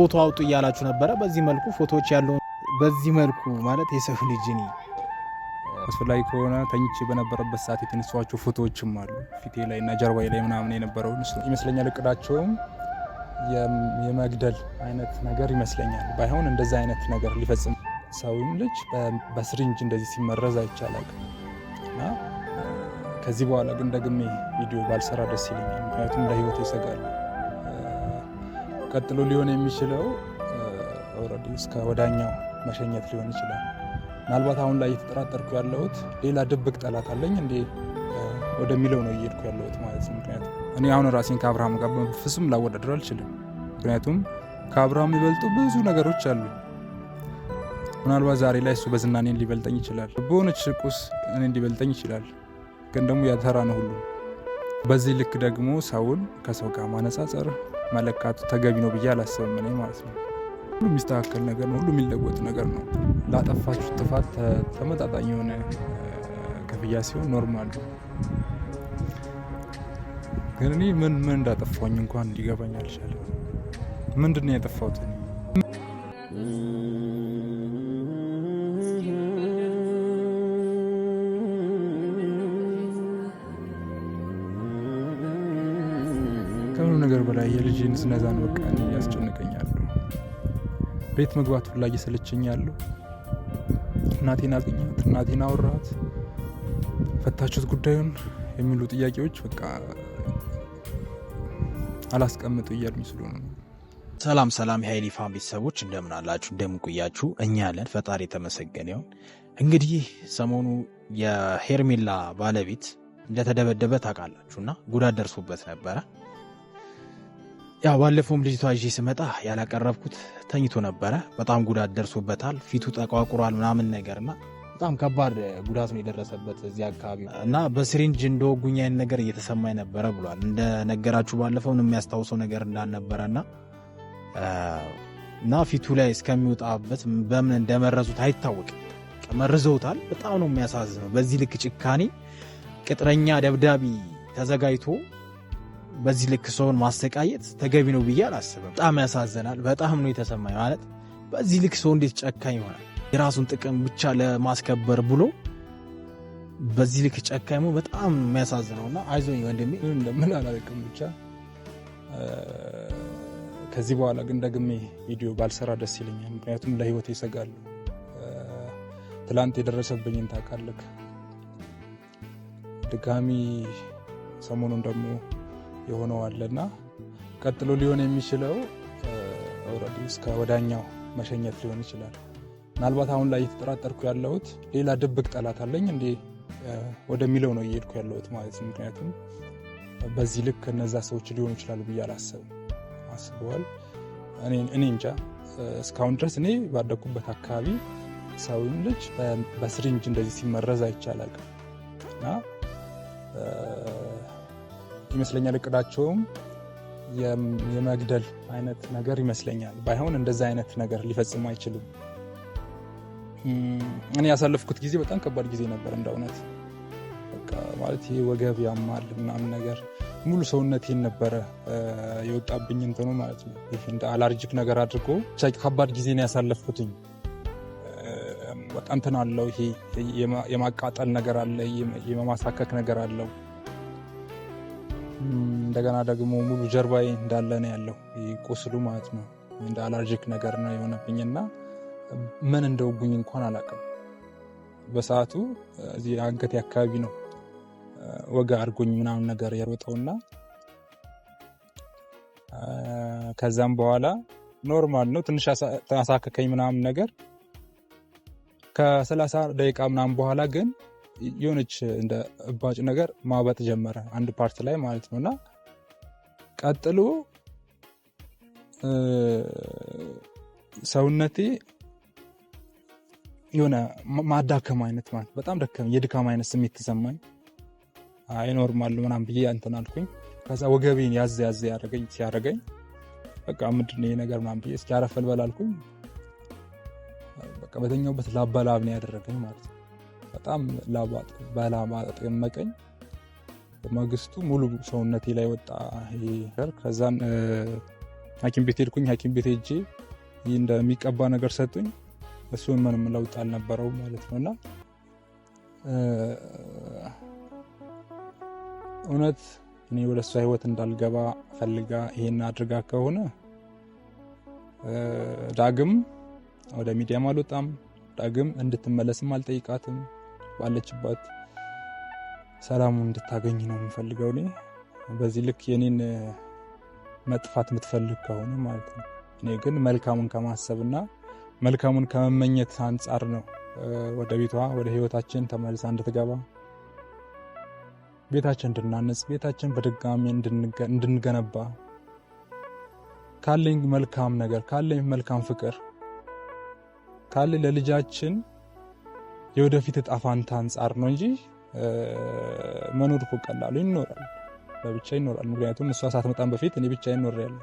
ፎቶ አውጡ እያላችሁ ነበረ። በዚህ መልኩ ፎቶዎች ያሉ በዚህ መልኩ ማለት የሰው ልጅ እኔ አስፈላጊ ከሆነ ተኝቼ በነበረበት ሰዓት የተነሳኋቸው ፎቶዎችም አሉ ፊቴ ላይ እና ጀርባዬ ላይ ምናምን የነበረው ይመስለኛል። እቅዳቸውም የመግደል አይነት ነገር ይመስለኛል። ባይሆን እንደዛ አይነት ነገር ሊፈጽም ሰውን ልጅ በስሪንጅ እንደዚህ ሲመረዝ አይቻላል። እና ከዚህ በኋላ ግን ደግሜ ቪዲዮ ባልሰራ ደስ ይለኛል። ምክንያቱም ለህይወት ይሰጋል። ቀጥሎ ሊሆን የሚችለው ኦልሬዲ እስከ ወዳኛው መሸኘት ሊሆን ይችላል። ምናልባት አሁን ላይ እየተጠራጠርኩ ያለሁት ሌላ ድብቅ ጠላት አለኝ እንዴ ወደሚለው ነው እየሄድኩ ያለሁት ማለት ነው። ምክንያቱም እኔ አሁን ራሴን ከአብርሃም ጋር በፍጹም ላወዳደር አልችልም። ምክንያቱም ከአብርሃም የሚበልጡ ብዙ ነገሮች አሉ። ምናልባት ዛሬ ላይ እሱ በዝና እኔን ሊበልጠኝ ይችላል፣ በሆነች ቁስ እኔን ሊበልጠኝ ይችላል። ግን ደግሞ ያተራ ነው ሁሉ። በዚህ ልክ ደግሞ ሰውን ከሰው ጋር ማነጻጸር መለካቱ ተገቢ ነው ብዬ አላስብም እኔ ማለት ነው። ሁሉ የሚስተካከል ነገር ነው፣ ሁሉ የሚለወጥ ነገር ነው። ላጠፋችሁ ጥፋት ተመጣጣኝ የሆነ ክፍያ ሲሆን ኖርማል ነው። ግን እኔ ምን እንዳጠፋኝ እንኳን እንዲገባኝ አልቻለም። ምንድን ነው ያጠፋሁት? ከምንም ነገር በላይ የልጅን ስነዛን በቃ ያስጨንቀኛል። ቤት መግባት ሁላ እየሰለቸኝ ያለው እናቴን አገኘኋት፣ እናቴን አወራኋት፣ ፈታችሁት ጉዳዩን የሚሉ ጥያቄዎች በቃ አላስቀምጡ እያሉኝ ስለሆነ ነው። ሰላም የሀይሊ ፋም ቤተሰቦች እንደምን አላችሁ? እንደምን ቆያችሁ? እኛ ያለን ፈጣሪ የተመሰገነ ይሁን። እንግዲህ ሰሞኑ የሄርሜላ ባለቤት እንደተደበደበ ታውቃላችሁና ጉዳት ደርሶበት ነበረ። ያው ባለፈውም ልጅቷ ይዤ ስመጣ ያላቀረብኩት ተኝቶ ነበረ። በጣም ጉዳት ደርሶበታል። ፊቱ ተቋቁሯል ምናምን ነገርና በጣም ከባድ ጉዳት ነው የደረሰበት እዚህ አካባቢ እና በስሪንጅ እንደወጉኝ አይነት ነገር እየተሰማኝ ነበረ ብሏል። እንደነገራችሁ ባለፈው የሚያስታውሰው ነገር እንዳልነበረና እና ፊቱ ላይ እስከሚወጣበት በምን እንደመረዙት አይታወቅም። መርዘውታል። በጣም ነው የሚያሳዝነው። በዚህ ልክ ጭካኔ ቅጥረኛ ደብዳቤ ተዘጋጅቶ በዚህ ልክ ሰውን ማሰቃየት ተገቢ ነው ብዬ አላስብም። በጣም ያሳዝናል። በጣም ነው የተሰማኝ። ማለት በዚህ ልክ ሰው እንዴት ጨካኝ ይሆናል? የራሱን ጥቅም ብቻ ለማስከበር ብሎ በዚህ ልክ ጨካኝ ነው። በጣም የሚያሳዝነውና አይዞኝ ወንድሜ እንደምን አላልቅም። ብቻ ከዚህ በኋላ ግን ደግሜ ቪዲዮ ባልሰራ ደስ ይለኛል። ምክንያቱም ለህይወት ይሰጋል። ትላንት የደረሰብኝን ታውቃለህ። ድጋሚ ሰሞኑን ደግሞ የሆነው አለና ቀጥሎ ሊሆን የሚችለው ኦልሬዲ እስከ ወዳኛው መሸኘት ሊሆን ይችላል። ምናልባት አሁን ላይ እየተጠራጠርኩ ያለሁት ሌላ ድብቅ ጠላት አለኝ እንዴ ወደሚለው ነው እየሄድኩ ያለሁት ማለት ነው። ምክንያቱም በዚህ ልክ እነዛ ሰዎች ሊሆኑ ይችላሉ ብዬ አላስብም። አስበዋል። እኔ እንጃ። እስካሁን ድረስ እኔ ባደኩበት አካባቢ ሰውን ልጅ በስሪንጅ እንደዚህ ሲመረዝ አይቻላል እና ይመስለኛል እቅዳቸውም የመግደል አይነት ነገር ይመስለኛል። ባይሆን እንደዛ አይነት ነገር ሊፈጽሙ አይችሉም። እኔ ያሳለፍኩት ጊዜ በጣም ከባድ ጊዜ ነበር እንደ እውነት። በቃ ማለት ይሄ ወገብ ያማል ምናምን ነገር ሙሉ ሰውነቴን ነበረ የወጣብኝ እንትኑ ማለት ነው። ይሄ እንደ አለርጂክ ነገር አድርጎ ከባድ ጊዜ ነው ያሳለፍኩትኝ። በቃ እንትን አለው። ይሄ የማቃጠል ነገር አለ፣ የማሳከክ ነገር አለው። እንደገና ደግሞ ሙሉ ጀርባዬ እንዳለ ነው ያለው ቁስሉ ማለት ነው። እንደ አለርጂክ ነገር ነው የሆነብኝና ምን እንደወጉኝ እንኳን አላውቅም። በሰዓቱ እዚህ አንገቴ አካባቢ ነው ወጋ አድርጎኝ ምናምን ነገር የሮጠውና ከዛም በኋላ ኖርማል ነው ትንሽ አሳከከኝ ምናምን ነገር። ከ30 ደቂቃ ምናምን በኋላ ግን የሆነች እንደ እባጭ ነገር ማበጥ ጀመረ አንድ ፓርት ላይ ማለት ነውና ቀጥሎ ሰውነቴ የሆነ ማዳከም አይነት ማለት በጣም ደከመ። የድካም አይነት ስሜት ተሰማኝ። አይ ኖርማል ምናምን ብዬ እንትን አልኩኝ። ከዛ ወገቤን ያዝ ሲያደርገኝ በቃ ምንድን ነው ይሄ ነገር ምናምን ብዬ እስኪ አረፍ ልበል አልኩኝ። በቃ በተኛውበት ላብ ነው ያደረገኝ ማለት ነው። በጣም በላብ አጠመቀኝ። በማግስቱ ሙሉ ሰውነቴ ላይ ወጣ ይሄ። ከዛን ሐኪም ቤት ሄድኩኝ። ሐኪም ቤት ሄጄ እንደሚቀባ ነገር ሰጡኝ። እሱን ምንም ለውጥ አልነበረው ማለት ነውና እውነት እኔ ወደ እሷ ህይወት እንዳልገባ ፈልጋ ይሄን አድርጋ ከሆነ ዳግም ወደ ሚዲያም አልወጣም፣ ዳግም እንድትመለስም አልጠይቃትም። ባለችበት ሰላሙን እንድታገኝ ነው የምፈልገው እኔ። በዚህ ልክ የኔን መጥፋት የምትፈልግ ከሆነ ማለት ነው። እኔ ግን መልካሙን ከማሰብና መልካሙን ከመመኘት አንጻር ነው ወደ ቤቷ ወደ ህይወታችን ተመልሳ እንድትገባ ቤታችን እንድናነጽ ቤታችን በድጋሚ እንድንገነባ ካለኝ መልካም ነገር ካለኝ መልካም ፍቅር ካለ ለልጃችን የወደፊት እጣ ፈንታ አንጻር ነው እንጂ መኖር እኮ ቀላል ይኖራል፣ በብቻ ይኖራል። ምክንያቱም እሷ ሳትመጣም በፊት እኔ ብቻ ይኖራለሁ።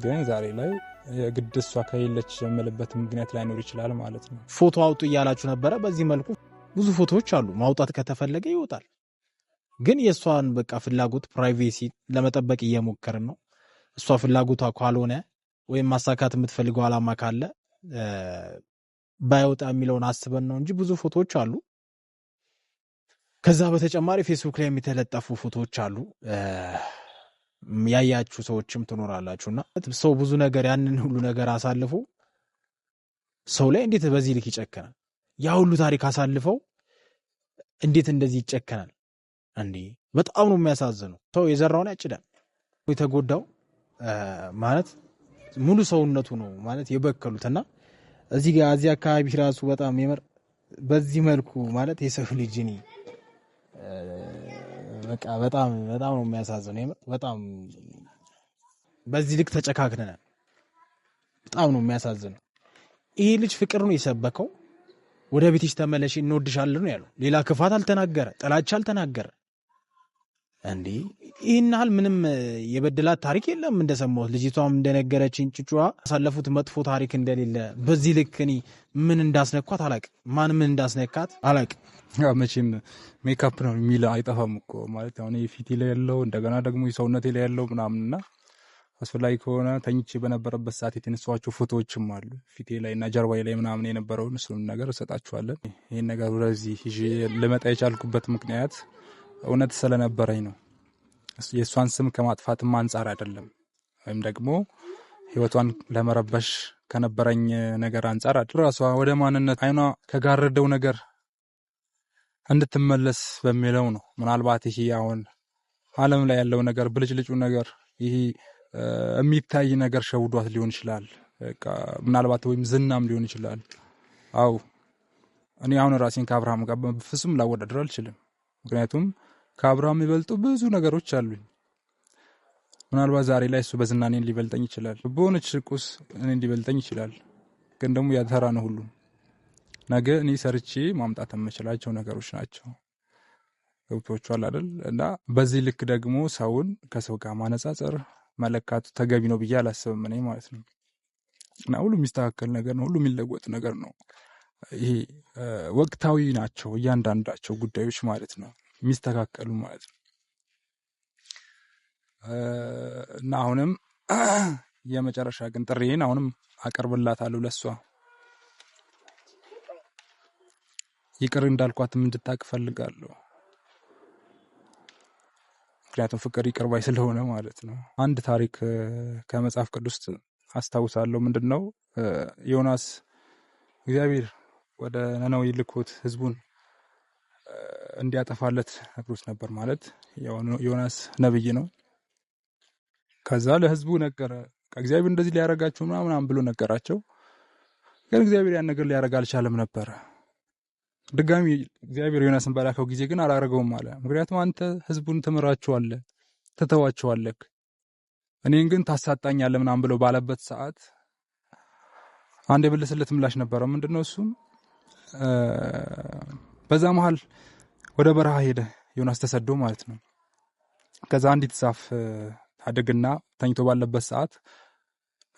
ግን ዛሬ ላይ የግድ እሷ ከሌለች የምልበት ምክንያት ላይኖር ይችላል ማለት ነው። ፎቶ አውጡ እያላችሁ ነበረ። በዚህ መልኩ ብዙ ፎቶዎች አሉ፣ ማውጣት ከተፈለገ ይወጣል። ግን የእሷን በቃ ፍላጎት ፕራይቬሲ ለመጠበቅ እየሞከርን ነው። እሷ ፍላጎቷ ካልሆነ ወይም ማሳካት የምትፈልገው ዓላማ ካለ ባይወጣ የሚለውን አስበን ነው እንጂ ብዙ ፎቶዎች አሉ። ከዛ በተጨማሪ ፌስቡክ ላይ የተለጠፉ ፎቶዎች አሉ። ያያችሁ ሰዎችም ትኖራላችሁና ሰው ብዙ ነገር ያንን ሁሉ ነገር አሳልፎ ሰው ላይ እንዴት በዚህ ልክ ይጨከናል? ያ ሁሉ ታሪክ አሳልፈው እንዴት እንደዚህ ይጨከናል? እንዴ በጣም ነው የሚያሳዝነው። ሰው የዘራውን ያጭዳል። የተጎዳው ማለት ሙሉ ሰውነቱ ነው ማለት የበከሉትና እዚህ አካባቢ ራሱ በጣም በዚህ መልኩ ማለት የሰው ልጅ እኔ በቃ በጣም ነው የሚያሳዝነው። በጣም በዚህ ልክ ተጨካክነናል። በጣም ነው የሚያሳዝነው። ይሄ ልጅ ፍቅር ነው የሰበከው። ወደ ቤትሽ ተመለሽ እንወድሻለን ነው ያለው። ሌላ ክፋት አልተናገረ፣ ጥላቻ አልተናገረ። እንዴ ይህን ያህል ምንም የበደላት ታሪክ የለም። እንደሰማሁት ልጅቷም እንደነገረችኝ ጭጫዋ ያሳለፉት መጥፎ ታሪክ እንደሌለ በዚህ ልክ እኔ ምን እንዳስነኳት አላቅም። ማን ምን እንዳስነካት አላቅም። መቼም ሜካፕ ነው የሚል አይጠፋም እኮ ማለት አሁን ፊቴ ላይ ያለው እንደገና ደግሞ ሰውነቴ ላይ ያለው ምናምንና አስፈላጊ ከሆነ ተኝቼ በነበረበት ሰዓት የተነሷቸው ፎቶዎችም አሉ ፊቴ ላይ እና ጀርባዬ ላይ ምናምን የነበረውን እሱን ነገር እሰጣችኋለን። ይህን ነገር ወደዚህ ይዤ ልመጣ የቻልኩበት ምክንያት እውነት ስለነበረኝ ነው። የእሷን ስም ከማጥፋትም አንጻር አይደለም፣ ወይም ደግሞ ህይወቷን ለመረበሽ ከነበረኝ ነገር አንጻር አይደለም። ራሷ ወደ ማንነት አይኗ ከጋረደው ነገር እንድትመለስ በሚለው ነው። ምናልባት ይሄ አሁን ዓለም ላይ ያለው ነገር ብልጭልጩ ነገር ይሄ የሚታይ ነገር ሸውዷት ሊሆን ይችላል። ምናልባት ወይም ዝናም ሊሆን ይችላል። አው እኔ አሁን ራሴን ከአብርሃም ጋር በፍጹም ላወዳደር አልችልም። ምክንያቱም ከአብርሃም የሚበልጡ ብዙ ነገሮች አሉኝ። ምናልባት ዛሬ ላይ እሱ በዝና እኔን ሊበልጠኝ ይችላል፣ በሆነች ቁስ እኔን ሊበልጠኝ ይችላል። ግን ደግሞ ያተራ ነው ሁሉም። ነገ እኔ ሰርቼ ማምጣት የምችላቸው ነገሮች ናቸው። ገብቶቻል አይደል? እና በዚህ ልክ ደግሞ ሰውን ከሰው ጋር ማነጻጸር መለካቱ ተገቢ ነው ብዬ አላስብም እኔ ማለት ነው። እና ሁሉ የሚስተካከል ነገር ነው፣ ሁሉ የሚለወጥ ነገር ነው። ይሄ ወቅታዊ ናቸው እያንዳንዳቸው ጉዳዮች ማለት ነው የሚስተካከሉ ማለት ነው። እና አሁንም የመጨረሻ ግን ጥሪዬን አሁንም አቀርብላታለሁ ለሷ ይቅር እንዳልኳትም እንድታቅ ፈልጋለሁ። ምክንያቱም ፍቅር ይቅር ባይ ስለሆነ ማለት ነው። አንድ ታሪክ ከመጽሐፍ ቅዱስ አስታውሳለሁ። ምንድነው? ዮናስ እግዚአብሔር ወደ ነነዌ ልኮት ህዝቡን እንዲያጠፋለት ነግሮት ነበር። ማለት ዮናስ ነብይ ነው። ከዛ ለህዝቡ ነገረ። እግዚአብሔር እንደዚህ ሊያረጋቸው ምናምን ብሎ ነገራቸው። ግን እግዚአብሔር ያን ነገር ሊያረጋ አልቻለም ነበር። ድጋሚ እግዚአብሔር ዮናስን ባላከው ጊዜ ግን አላረገውም አለ። ምክንያቱም አንተ ህዝቡን ትምራቸዋለህ፣ ትተዋቸዋለህ፣ እኔን ግን ታሳጣኛለህ ምናምን ብሎ ባለበት ሰዓት አንድ የበለሰለት ምላሽ ነበረ። ምንድነው እሱም? በዛ መሃል ወደ በረሃ ሄደ ዮናስ ተሰዶ ማለት ነው። ከዛ አንዲት ዛፍ ታደግና ተኝቶ ባለበት ሰዓት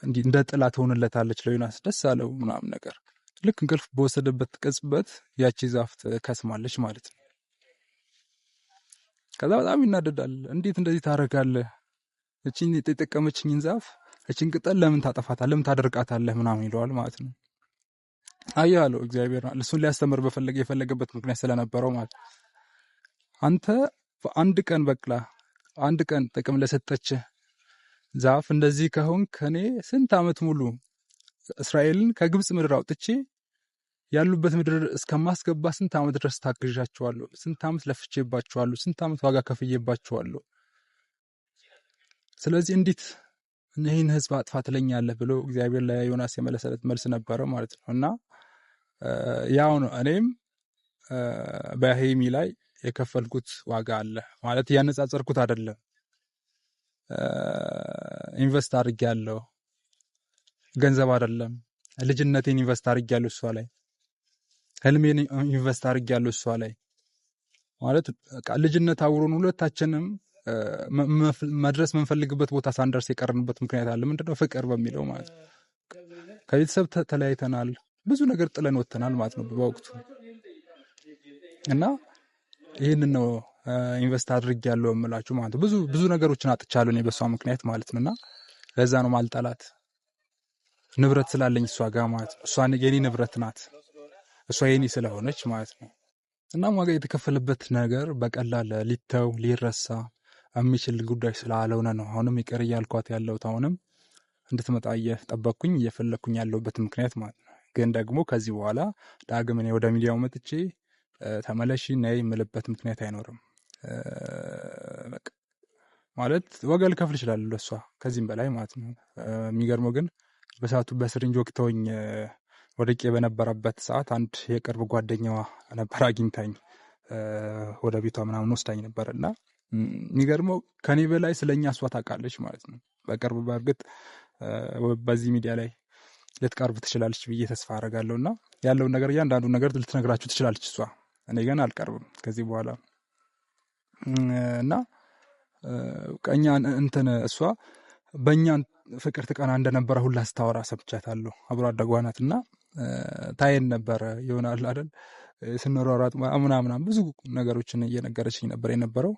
እንደ ጥላ ትሆንለታለች ለዮናስ። ደስ አለው ምናምን ነገር። ልክ እንቅልፍ በወሰደበት ቅጽበት ያቺ ዛፍ ከስማለች ማለት ነው። ከዛ በጣም ይናደዳል። እንዴት እንደዚህ ታረጋለህ? እቺን የተጠቀመችኝን ዛፍ እቺን ቅጠል ለምን ታጠፋታለህ? ለምን ታደርቃታለህ? ምናምን ይለዋል ማለት ነው። አያለው እግዚአብሔር እሱን ሊያስተምር የፈለገበት ምክንያት ስለነበረው ማለት አንተ በአንድ ቀን በቅላ አንድ ቀን ጥቅም ለሰጠች ዛፍ እንደዚህ ከሆን ከኔ ስንት ዓመት ሙሉ እስራኤልን ከግብጽ ምድር አውጥቼ ያሉበት ምድር እስከማስገባ ስንት ዓመት ድረስ ታግዣቸዋለሁ፣ ስንት ዓመት ለፍቼባቸዋለሁ፣ ስንት ዓመት ዋጋ ከፍዬባቸዋለሁ። ስለዚህ እንዴት ይህን ህዝብ አጥፋ ትለኛለህ ብሎ እግዚአብሔር ለዮናስ የመለሰለት መልስ ነበረ ማለት ነው። እና ያው ነው እኔም በሄርሚ ላይ የከፈልኩት ዋጋ አለ ማለት ያነጻጸርኩት አይደለም። ኢንቨስት አድርጌያለሁ፣ ገንዘብ አይደለም ልጅነቴን ኢንቨስት አድርጌያለሁ እሷ ላይ፣ ህልሜን ኢንቨስት አድርጌያለሁ እሷ ላይ ማለት ልጅነት አውሮን ሁለታችንም መድረስ የምንፈልግበት ቦታ ሳንደርስ የቀርንበት ምክንያት አለ። ምንድነው? ፍቅር በሚለው ማለት ነው። ከቤተሰብ ተለያይተናል፣ ብዙ ነገር ጥለን ወጥተናል ማለት ነው በወቅቱ እና ይህንን ነው ኢንቨስት አድርጌያለሁ የምላችሁ ማለት ነው። ብዙ ነገሮችን አጥቻለሁ እኔ በሷ ምክንያት ማለት ነውና ለዛ ነው ማልጠላት። ንብረት ስላለኝ እሷ ጋር ማለት ነው። እሷ የኔ ንብረት ናት፣ እሷ የኔ ስለሆነች ማለት ነው። እና ዋጋ የተከፈለበት ነገር በቀላል ሊተው ሊረሳ የሚችል ጉዳይ ስላልሆነ ነው አሁንም ይቅር እያልኳት ያለሁት። አሁንም እንድትመጣ እየጠበቅኩኝ እየፈለግኩኝ ያለሁበት ምክንያት ማለት ነው። ግን ደግሞ ከዚህ በኋላ ዳግም እኔ ወደ ሚዲያው መጥቼ ተመለሺ ነይ የምልበት ምክንያት አይኖርም። ማለት ዋጋ ልከፍል እችላለሁ ለእሷ ከዚህም በላይ ማለት ነው። የሚገርመው ግን በሰዓቱ በስሪንጅ ወቅተውኝ ወድቄ በነበረበት ሰዓት አንድ የቅርብ ጓደኛዋ ነበር አግኝታኝ ወደ ቤቷ ምናምን ወስዳኝ ነበር እና የሚገርመው ከኔ በላይ ስለኛ እሷ ታውቃለች ማለት ነው። በቅርብ በእርግጥ በዚህ ሚዲያ ላይ ልትቀርብ ትችላለች ብዬ ተስፋ አደርጋለሁ እና ያለውን ነገር እያንዳንዱን ነገር ልትነግራችሁ ትችላለች እሷ። እኔ ግን አልቀርብም ከዚህ በኋላ እና ቀኛ እንትን እሷ በእኛ ፍቅር ትቀና እንደነበረ ሁላ ስታወራ ሰምቻታለሁ። አብሮ አደጓ ናት እና ታየን ነበረ ይሆናል አይደል ስንሯሯጥ ምናምን ብዙ ነገሮችን እየነገረችኝ ነበር የነበረው።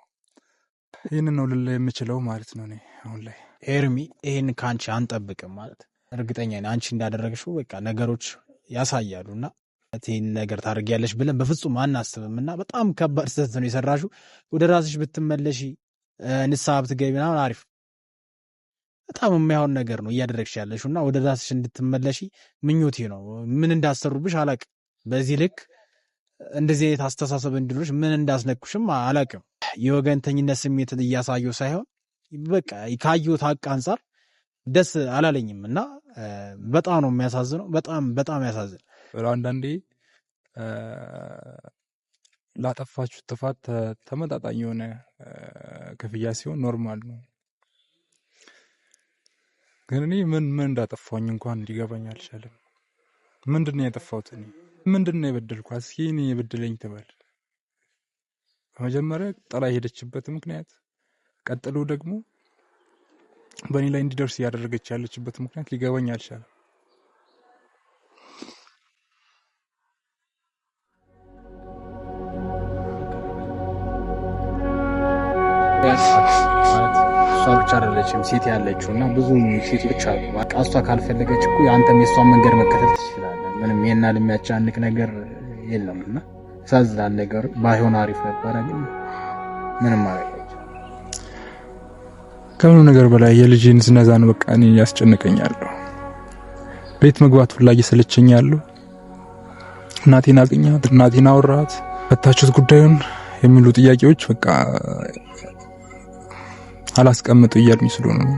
ይህንን ነው ልል የምችለው ማለት ነው። እኔ አሁን ላይ ሄርሚ ይህን ከአንቺ አንጠብቅም ማለት እርግጠኛ ነኝ። አንቺ እንዳደረግሽው በቃ ነገሮች ያሳያሉ እና ይህን ነገር ታደርጊያለሽ ብለን በፍጹም አናስብም እና በጣም ከባድ ስህተት ነው የሰራሽው። ወደ ራስሽ ብትመለሺ ንስሐ ብትገቢ ምናምን አሪፍ። በጣም የማይሆን ነገር ነው እያደረግሽ ያለሽው እና ወደ ራስሽ እንድትመለሺ ምኞቴ ነው። ምን እንዳሰሩብሽ አላቅም። በዚህ ልክ እንደዚህ አይነት አስተሳሰብ እንድኖች ምን እንዳስነኩሽም አላቅም። የወገንተኝነት ስሜት እያሳየው ሳይሆን በቃ ካየሁት ሀቅ አንጻር ደስ አላለኝም እና በጣም ነው የሚያሳዝነው። በጣም ያሳዝን። አንዳንዴ ላጠፋችሁ ጥፋት ተመጣጣኝ የሆነ ክፍያ ሲሆን ኖርማል ነው። ግን እኔ ምን እንዳጠፋኝ እንኳን እንዲገባኝ አልቻለም። ምንድን ነው ያጠፋሁት? እኔ ምንድን ነው የበደልኳት? እስኪ እኔ የበደለኝ ትበል። በመጀመሪያ ጥላ የሄደችበት ምክንያት፣ ቀጥሎ ደግሞ በእኔ ላይ እንዲደርስ እያደረገች ያለችበት ምክንያት ሊገባኝ አልቻለም። እሷ ብቻ አይደለችም ሴት ያለችው እና ብዙ ሴቶች አሉ። በቃ እሷ ካልፈለገች እኮ አንተም የእሷን መንገድ መከተል ትችላለህ። ምንም ይሄን ያህል የሚያጫንቅ ነገር የለም እና ያሳዝናል ነገር ባይሆን አሪፍ ነበረ። ግን ምንም ማለት ከምንም ነገር በላይ የልጅን ዝነዛን በቃ እኔ ያስጨንቀኛል። ቤት መግባት ሁላ እየሰለቸኛል። እናቴን አገኛት፣ እናቴን አወራት፣ ፈታችሁት ጉዳዩን የሚሉ ጥያቄዎች በቃ አላስቀምጡ እያሉኝ ስለሆነ ነው።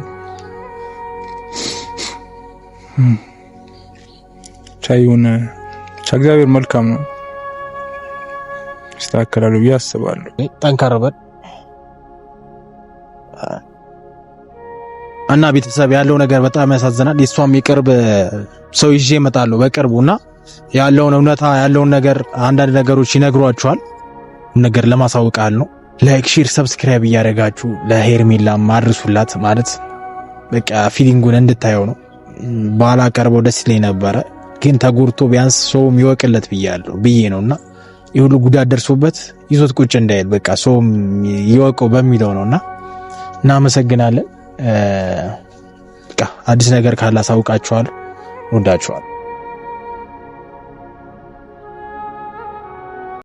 ቻዩን እግዚአብሔር መልካም ነው፣ ይስተካከላል ብዬ አስባለሁ። ጠንካራ በል እና ቤተሰብ ያለው ነገር በጣም ያሳዝናል። የሷም የቅርብ ሰው ይዤ እመጣለሁ በቅርቡና ያለውን እውነታ ያለውን ነገር አንዳንድ ነገሮች ይነግሯቸዋል። ነገር ለማሳወቃል ነው። ላይክ፣ ሼር፣ ሰብስክራይብ እያደረጋችሁ ለሄርሜላ ማድረሱላት ማለት በቃ ፊሊንጉን እንድታየው ነው። ባላ ቀርበው ደስ ይለኝ ነበረ፣ ግን ተጎድቶ ቢያንስ ሰው ይወቅለት ብዬ ነውና ይህ ሁሉ ጉዳት ደርሶበት ይዞት ቁጭ እንዳይል በቃ ሰው ይወቀው በሚለው ነውና እናመሰግናለን። በቃ አዲስ ነገር ካለ አሳውቃችኋለሁ። ወዳችኋለሁ።